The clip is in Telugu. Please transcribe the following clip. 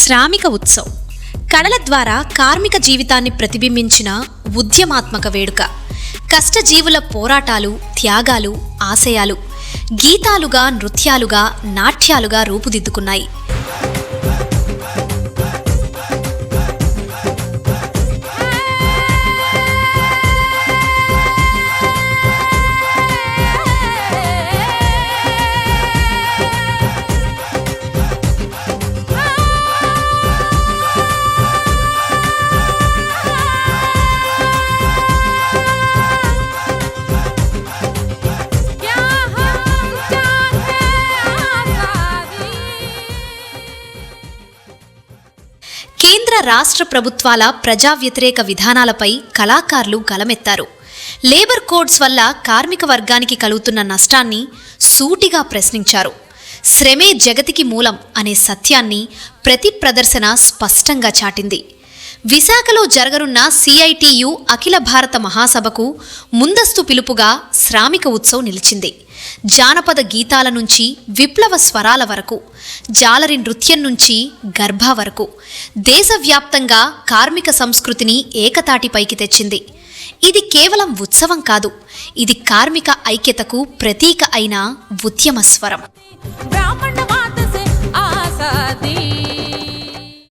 శ్రామిక ఉత్సవ్ కళల ద్వారా కార్మిక జీవితాన్ని ప్రతిబింబించిన ఉద్యమాత్మక వేడుక. కష్టజీవుల పోరాటాలు, త్యాగాలు, ఆశయాలు గీతాలుగా, నృత్యాలుగా, నాట్యాలుగా రూపుదిద్దుకున్నాయి. కేంద్ర రాష్ట్ర ప్రభుత్వాల ప్రజా వ్యతిరేక విధానాలపై కళాకారులు గలమెత్తారు. లేబర్ కోడ్స్ వల్ల కార్మిక వర్గానికి కలుగుతున్న నష్టాన్ని సూటిగా ప్రశ్నించారు. శ్రమే జగతికి మూలం అనే సత్యాన్ని ప్రతి ప్రదర్శన స్పష్టంగా చాటింది. విశాఖలో జరగనున్న CITU అఖిల భారత మహాసభకు ముందస్తు పిలుపుగా శ్రామిక ఉత్సవ్ నిలిచింది. జానపద గీతాల నుంచి విప్లవ స్వరాల వరకు, జాలరి నృత్యం నుంచి గర్భా వరకు దేశవ్యాప్తంగా కార్మిక సంస్కృతిని ఏకతాటిపైకి తెచ్చింది. ఇది కేవలం ఉత్సవం కాదు, ఇది కార్మిక ఐక్యతకు ప్రతీక అయిన ఉద్యమ స్వరం.